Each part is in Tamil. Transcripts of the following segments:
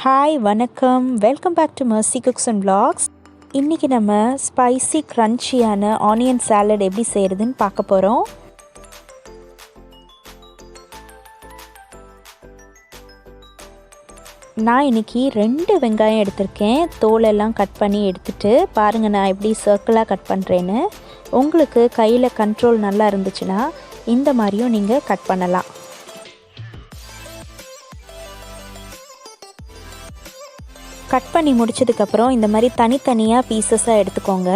ஹாய் வணக்கம், welcome back to Mercy cooks and vlogs. இன்றைக்கி நம்ம ஸ்பைசி க்ரன்ச்சியான ஆனியன் சாலட் எப்படி செய்கிறதுன்னு பார்க்க போகிறோம். நான் இன்றைக்கி 2 வெங்காயம் எடுத்திருக்கேன். தோலெல்லாம் கட் பண்ணி எடுத்துகிட்டு பாருங்கள் நான் எப்படி சர்க்கிளாக கட் பண்ணுறேன்னு. உங்களுக்கு கையில் கண்ட்ரோல் நல்லா இருந்துச்சுன்னா இந்த மாதிரியும் நீங்கள் கட் பண்ணலாம். கட் பண்ணி முடிச்சதுக்கப்புறம் இந்த மாதிரி தனித்தனியாக பீசஸாக எடுத்துக்கோங்க.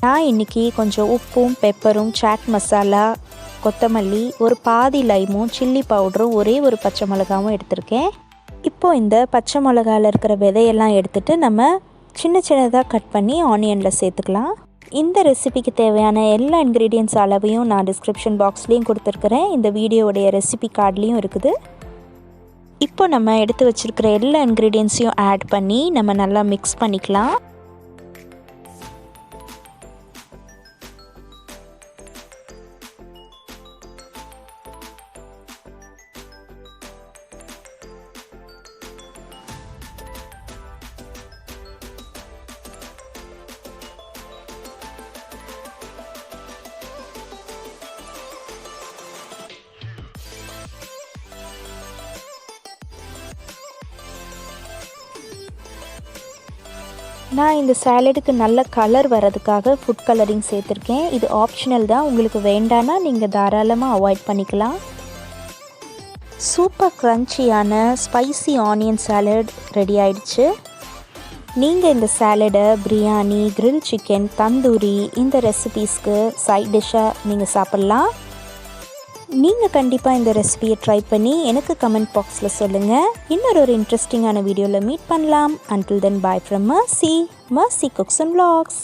நான் இன்றைக்கி கொஞ்சம் உப்பும் பெப்பரும் சாட் மசாலா, கொத்தமல்லி, ஒரு பாதி லைமும், சில்லி பவுடரும், ஒரே ஒரு பச்சை மிளகாவும் எடுத்திருக்கேன். இப்போது இந்த பச்சை மிளகாவில் இருக்கிற விதையெல்லாம் எடுத்துகிட்டு நம்ம சின்ன சின்னதாக கட் பண்ணி ஆனியனில் சேர்த்துக்கலாம். இந்த ரெசிபிக்கு தேவையான எல்லா இன்க்ரீடியன்ட்ஸ் அளவையும் நான் டிஸ்கிரிப்ஷன் பாக்ஸ்லேயும் கொடுத்துருக்குறேன். இந்த வீடியோவுடைய ரெசிபி கார்ட்லேயும் இருக்குது. இப்போ நம்ம எடுத்து வச்சுருக்கிற எல்லா இன்க்ரீடியன்ட்ஸையும் ஆட் பண்ணி நம்ம நல்லா மிக்ஸ் பண்ணிக்கலாம். நான் இந்த சாலடுக்கு நல்ல கலர் வரதுக்காக ஃபுட் கலரிங் சேர்த்துருக்கேன். இது ஆப்ஷனல் தான், உங்களுக்கு வேண்டான்னா நீங்கள் தாராளமாக அவாய்ட் பண்ணிக்கலாம். சூப்பர் க்ரன்ச்சியான ஸ்பைசி ஆனியன் சாலட் ரெடி ஆயிடுச்சு. நீங்கள் இந்த சாலடை பிரியாணி, கிரில் சிக்கன், தந்தூரி இந்த ரெசிபீஸ்க்கு சைட் டிஷ்ஷாக நீங்கள் சாப்பிட்லாம். நீங்கள் கண்டிப்பாக இந்த ரெசிபியை ட்ரை பண்ணி எனக்கு கமெண்ட் பாக்ஸில் சொல்லுங்கள். இன்னொரு இன்ட்ரெஸ்டிங்கான வீடியோவில் மீட் பண்ணலாம். Until then, bye from Mercy Cooks and Vlogs.